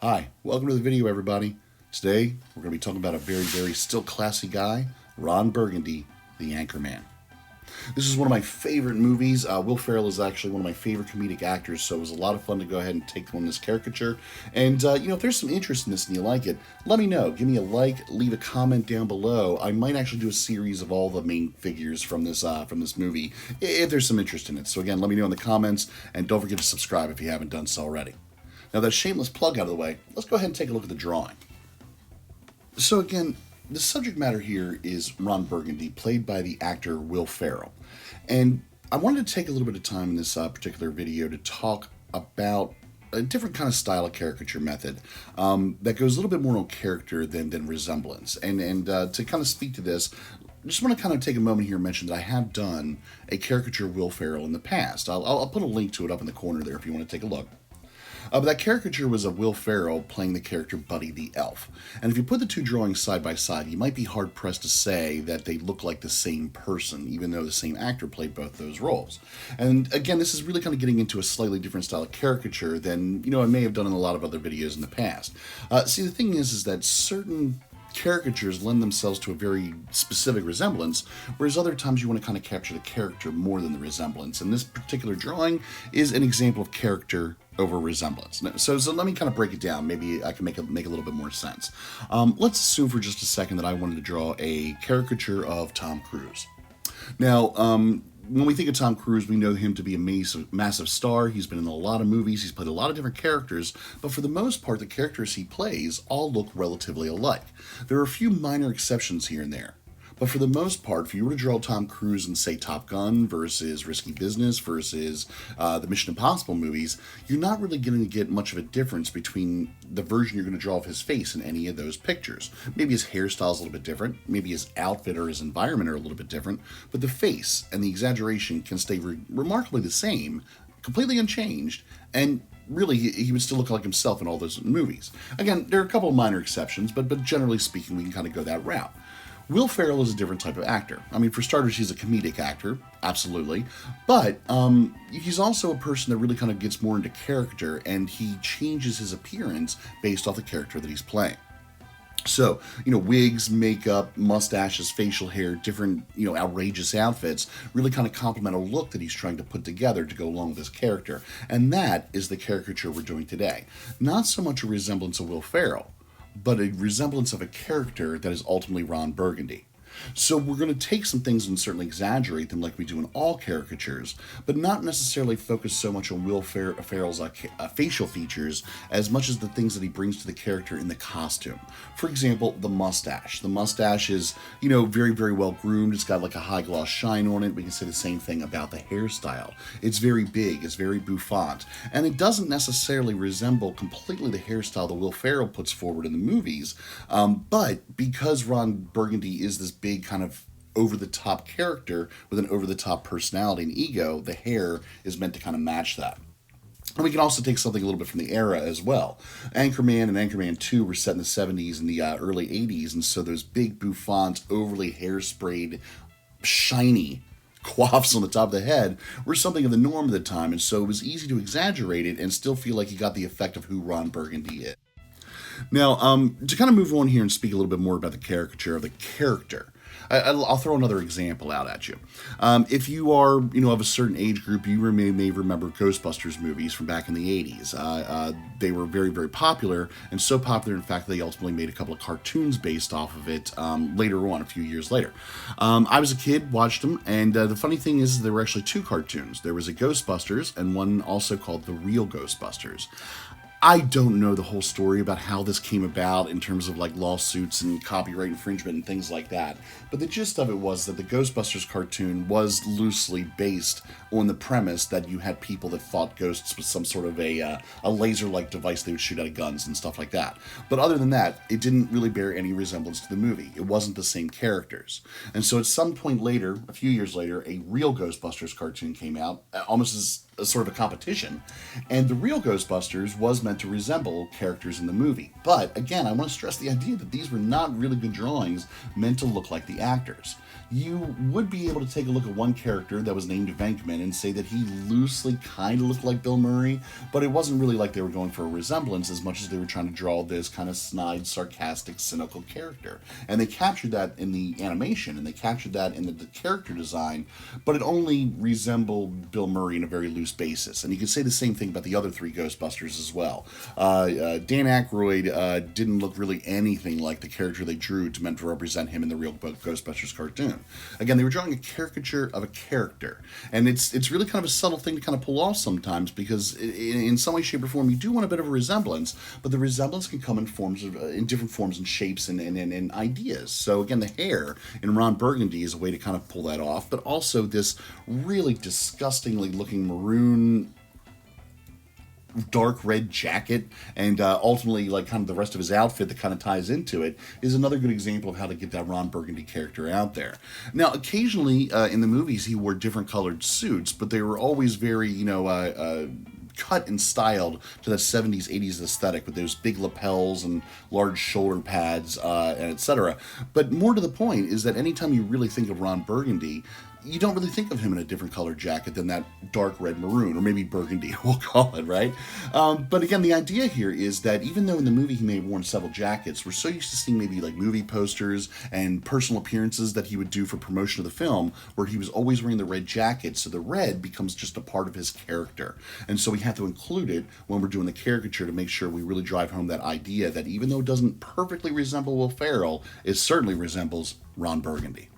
Hi, welcome to the video, everybody. Today, we're going to be talking about a very still classy guy, Ron Burgundy, the Anchorman. This is one of my favorite movies. Will Ferrell is actually one of my favorite comedic actors, so it was a lot of fun to go ahead and take on this caricature. And, if there's some interest in this and you like it, let me know. Give me a like, leave a comment down below. I might actually do a series of all the main figures from this movie, if there's some interest in it. So again, let me know in the comments, and don't forget to subscribe if you haven't done so already. Now that shameless plug out of the way, let's go ahead and take a look at the drawing. So again, the subject matter here is Ron Burgundy, played by the actor Will Ferrell. And I wanted to take a little bit of time in this particular video to talk about a different kind of style of caricature method that goes a little bit more on character than resemblance. And to kind of speak to this, I just want to kind of take a moment here and mention that I have done a caricature of Will Ferrell in the past. I'll put a link to it up in the corner there if you want to take a look. But that caricature was of Will Ferrell playing the character Buddy the Elf. And if you put the two drawings side by side, you might be hard-pressed to say that they look like the same person, even though the same actor played both those roles. And again, this is really kind of getting into a slightly different style of caricature than, I may have done in a lot of other videos in the past. See, the thing is that certain caricatures lend themselves to a very specific resemblance, whereas other times you want to kind of capture the character more than the resemblance. And this particular drawing is an example of character over resemblance. So let me kind of break it down. Maybe I can make a little bit more sense. Let's assume for just a second that I wanted to draw a caricature of Tom Cruise. Now, when we think of Tom Cruise, we know him to be a massive star. He's been in a lot of movies. He's played a lot of different characters. But for the most part, the characters he plays all look relatively alike. There are a few minor exceptions here and there. But for the most part, if you were to draw Tom Cruise in, say, Top Gun versus Risky Business versus the Mission Impossible movies, you're not really going to get much of a difference between the version you're going to draw of his face in any of those pictures. Maybe his hairstyle's a little bit different. Maybe his outfit or his environment are a little bit different. But the face and the exaggeration can stay remarkably the same, completely unchanged, and really, he would still look like himself in all those movies. Again, there are a couple of minor exceptions, but generally speaking, we can kind of go that route. Will Ferrell is a different type of actor. I mean, for starters, he's a comedic actor, absolutely. But he's also a person that really kind of gets more into character, and he changes his appearance based off the character that he's playing. So, wigs, makeup, mustaches, facial hair, different, outrageous outfits really kind of complement a look that he's trying to put together to go along with his character. And that is the caricature we're doing today. Not so much a resemblance of Will Ferrell, but a resemblance of a character that is ultimately Ron Burgundy. So we're going to take some things and certainly exaggerate them like we do in all caricatures, but not necessarily focus so much on Will Ferrell's facial features as much as the things that he brings to the character in the costume. For example, the mustache. The mustache is, very well groomed. It's got like a high gloss shine on it. We can say the same thing about the hairstyle. It's very big. It's very bouffant. And it doesn't necessarily resemble completely the hairstyle that Will Ferrell puts forward in the movies, but because Ron Burgundy is this big kind of over-the-top character with an over-the-top personality and ego, the hair is meant to kind of match that. And we can also take something a little bit from the era as well. Anchorman and Anchorman 2 were set in the 70s and the early 80s, and so those big bouffant, overly hairsprayed, shiny coifs on the top of the head were something of the norm at the time, and so it was easy to exaggerate it and still feel like you got the effect of who Ron Burgundy is. Now, to kind of move on here and speak a little bit more about the caricature of the character, I'll throw another example out at you. If you are, of a certain age group, you may remember Ghostbusters movies from back in the 80s. They were very popular, and so popular, in fact, they ultimately made a couple of cartoons based off of it later on, a few years later. I was a kid, watched them, and the funny thing is there were actually two cartoons. There was a Ghostbusters and one also called the Real Ghostbusters. I don't know the whole story about how this came about in terms of like lawsuits and copyright infringement and things like that, but the gist of it was that the Ghostbusters cartoon was loosely based on the premise that you had people that fought ghosts with some sort of a laser-like device they would shoot out of guns and stuff like that. But other than that, it didn't really bear any resemblance to the movie. It wasn't the same characters. And so at some point later, a few years later, a Real Ghostbusters cartoon came out, almost as a sort of a competition, and the Real Ghostbusters was meant to resemble characters in the movie. But again, I want to stress the idea that these were not really good drawings meant to look like the actors. You would be able to take a look at one character that was named Venkman and say that he loosely kind of looked like Bill Murray, but it wasn't really like they were going for a resemblance as much as they were trying to draw this kind of snide, sarcastic, cynical character. And they captured that in the animation, and they captured that in the character design, but it only resembled Bill Murray in a very loose basis. And you can say the same thing about the other three Ghostbusters as well. Dan Aykroyd didn't look really anything like the character they drew to meant to represent him in the Real Ghostbusters cartoon. Again, they were drawing a caricature of a character, and it's really kind of a subtle thing to kind of pull off sometimes, because in some way, shape, or form, you do want a bit of a resemblance, but the resemblance can come in different forms and shapes and ideas. So again, the hair in Ron Burgundy is a way to kind of pull that off, but also this really disgustingly looking maroon dark red jacket, and ultimately like kind of the rest of his outfit that kind of ties into it, is another good example of how to get that Ron Burgundy character out there. Now, occasionally in the movies he wore different colored suits, but they were always very, cut and styled to that 70s, 80s aesthetic with those big lapels and large shoulder pads, and etc. But more to the point is that anytime you really think of Ron Burgundy, you don't really think of him in a different colored jacket than that dark red maroon, or maybe burgundy, we'll call it, right? But again, the idea here is that even though in the movie he may have worn several jackets, we're so used to seeing maybe like movie posters and personal appearances that he would do for promotion of the film, where he was always wearing the red jacket, so the red becomes just a part of his character. And so we have to include it when we're doing the caricature to make sure we really drive home that idea that even though it doesn't perfectly resemble Will Ferrell, it certainly resembles Ron Burgundy.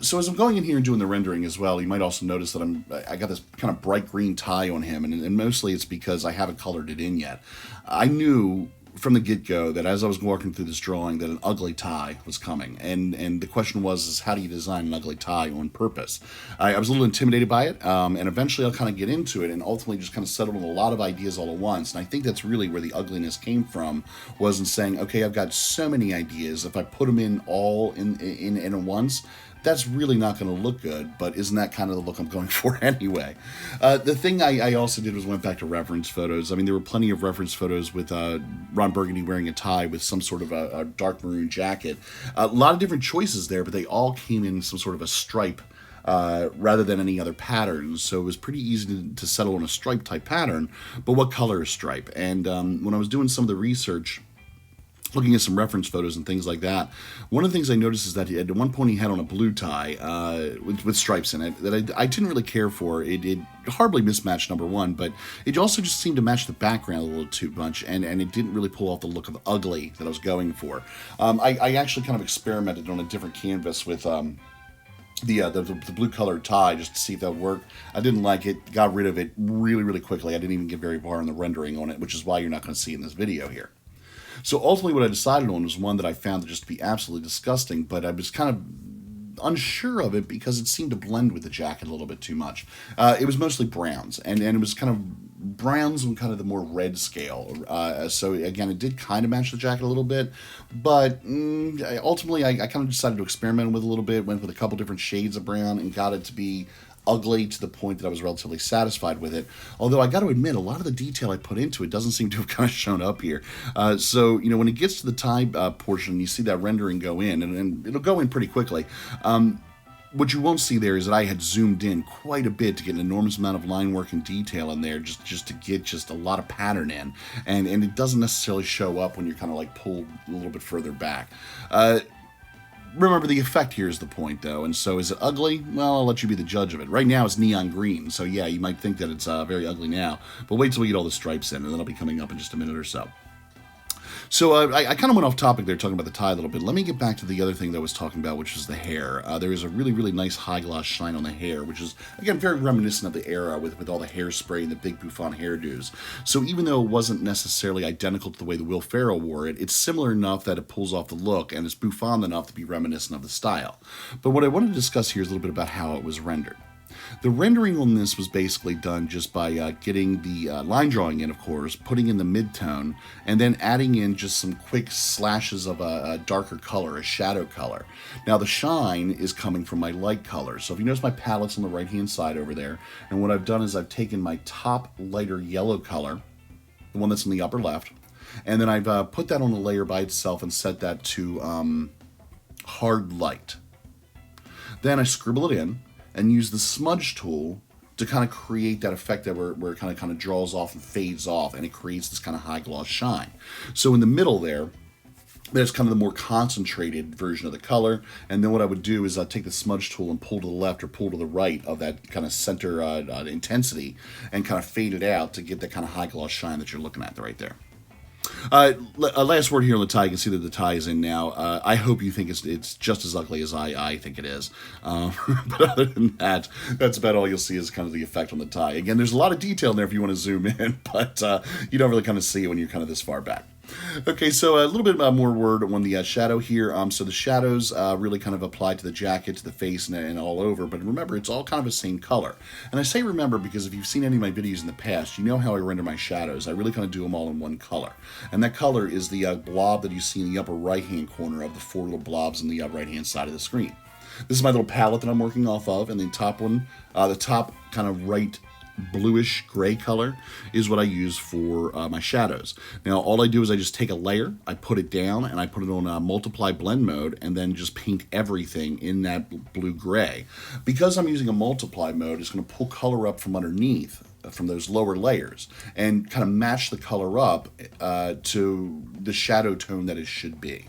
So as I'm going in here and doing the rendering as well, you might also notice that I got this kind of bright green tie on him, and mostly it's because I haven't colored it in yet. I knew from the get-go that as I was walking through this drawing that an ugly tie was coming, and the question was how do you design an ugly tie on purpose? I was a little intimidated by it, and eventually I'll kind of get into it, and ultimately just kind of settled on a lot of ideas all at once. And I think that's really where the ugliness came from, was in saying, okay, I've got so many ideas, if I put them in all in at once, that's really not going to look good, but isn't that kind of the look I'm going for anyway? The thing I also did was went back to reference photos. I mean, there were plenty of reference photos with Ron Burgundy wearing a tie with some sort of a dark maroon jacket. A lot of different choices there, but they all came in some sort of a stripe rather than any other patterns. So it was pretty easy to settle on a stripe type pattern, but what color is stripe? And when I was doing some of the research, looking at some reference photos and things like that, one of the things I noticed is that at one point he had on a blue tie with stripes in it that I didn't really care for. It hardly mismatched, number one, but it also just seemed to match the background a little too much, and it didn't really pull off the look of ugly that I was going for. I actually kind of experimented on a different canvas with the blue colored tie just to see if that worked. I didn't like it, got rid of it really, really quickly. I didn't even get very far in the rendering on it, which is why you're not going to see in this video here. So ultimately what I decided on was one that I found to just be absolutely disgusting, but I was kind of unsure of it because it seemed to blend with the jacket a little bit too much. It was mostly browns, and it was kind of browns on kind of the more red scale. So again, it did kind of match the jacket a little bit, but ultimately I kind of decided to experiment with it a little bit, went with a couple different shades of brown and got it to be ugly to the point that I was relatively satisfied with it. Although I got to admit, a lot of the detail I put into it doesn't seem to have kind of shown up here. So, when it gets to the tie portion, you see that rendering go in, and it'll go in pretty quickly. What you won't see there is that I had zoomed in quite a bit to get an enormous amount of line work and detail in there, just to get just a lot of pattern in. And it doesn't necessarily show up when you're kind of like pulled a little bit further back. Remember, the effect here is the point, though, and so is it ugly? Well, I'll let you be the judge of it. Right now, it's neon green, so yeah, you might think that it's very ugly now, but wait till we get all the stripes in, and that'll be coming up in just a minute or so. So I kind of went off topic there talking about the tie a little bit. Let me get back to the other thing that I was talking about, which is the hair. There is a really, really nice high gloss shine on the hair, which is, again, very reminiscent of the era with all the hairspray and the big bouffant hairdos. So even though it wasn't necessarily identical to the way that Will Ferrell wore it, it's similar enough that it pulls off the look, and it's bouffant enough to be reminiscent of the style. But what I want to discuss here is a little bit about how it was rendered. The rendering on this was basically done just by getting the line drawing in, of course, putting in the mid-tone, and then adding in just some quick slashes of a darker color, a shadow color. Now the shine is coming from my light color. So if you notice my palette's on the right-hand side over there, and what I've done is I've taken my top lighter yellow color, the one that's in the upper left, and then I've put that on a layer by itself and set that to hard light. Then I scribble it in and use the smudge tool to kind of create that effect that where it kind of draws off and fades off, and it creates this kind of high gloss shine. So in the middle there's kind of the more concentrated version of the color, and then what I would do is I'd take the smudge tool and pull to the left or pull to the right of that kind of center intensity and kind of fade it out to get that kind of high gloss shine that you're looking at right there. Last word here on the tie. You can see that the tie is in now. I hope you think it's just as ugly as I think it is. But other than that, that's about all you'll see is kind of the effect on the tie. Again, there's a lot of detail in there if you want to zoom in, but you don't really kind of see it when you're kind of this far back. Okay, so a little bit more word on the shadow here. So the shadows really kind of apply to the jacket, to the face, and all over. But remember, it's all kind of the same color. And I say remember because if you've seen any of my videos in the past, you know how I render my shadows. I really kind of do them all in one color. And that color is the blob that you see in the upper right-hand corner of the 4 little blobs on the right-hand side of the screen. This is my little palette that I'm working off of, and the top one, the top kind of right bluish gray color is what I use for my shadows. Now all I do is I just take a layer, I put it down, and I put it on multiply blend mode, and then just paint everything in that blue gray. Because I'm using a multiply mode, it's going to pull color up from underneath from those lower layers and kind of match the color up to the shadow tone that it should be.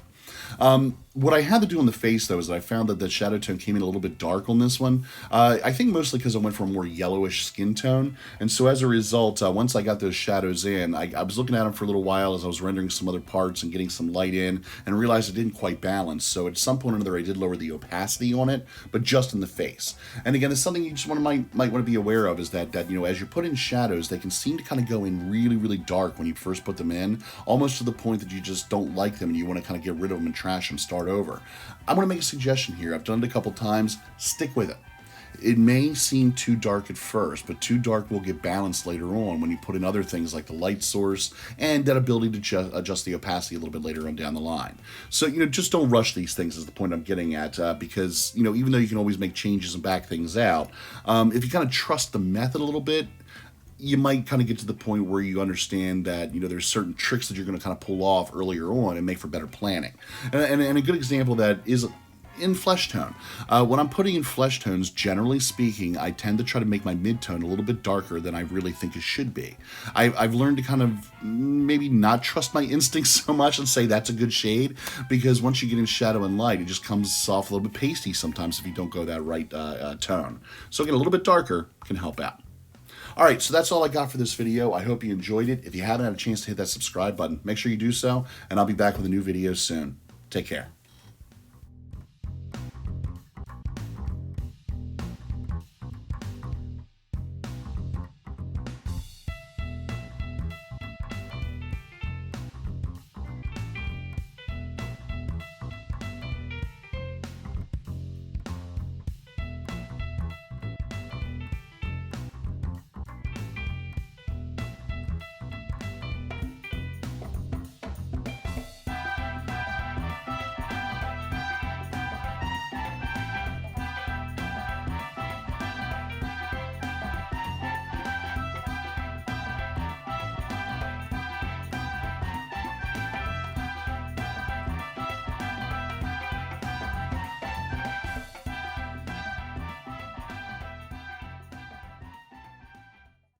What I had to do on the face, though, is that I found that the shadow tone came in a little bit dark on this one. I think mostly because I went for a more yellowish skin tone. And so as a result, once I got those shadows in, I was looking at them for a little while as I was rendering some other parts and getting some light in, and realized it didn't quite balance. So at some point or another, I did lower the opacity on it, but just in the face. And again, it's something you just might want to be aware of, is that you know, as you put in shadows, they can seem to kind of go in really, really dark when you first put them in, almost to the point that you just don't like them and you want to kind of get rid of them and trash them, start over. I'm going to make a suggestion here. I've done it a couple times. Stick with it. It may seem too dark at first, but too dark will get balanced later on when you put in other things like the light source and that ability to adjust the opacity a little bit later on down the line. So, you know, just don't rush these things is the point I'm getting at, because, you know, even though you can always make changes and back things out, if you kind of trust the method a little bit, you might kind of get to the point where you understand that, you know, there's certain tricks that you're going to kind of pull off earlier on and make for better planning. And a good example of that is in flesh tone. When I'm putting in flesh tones, generally speaking, I tend to try to make my mid-tone a little bit darker than I really think it should be. I've learned to kind of maybe not trust my instincts so much and say that's a good shade, because once you get in shadow and light, it just comes off a little bit pasty sometimes if you don't go that right tone. So again, a little bit darker can help out. All right, so that's all I got for this video. I hope you enjoyed it. If you haven't had a chance to hit that subscribe button, make sure you do so, and I'll be back with a new video soon. Take care.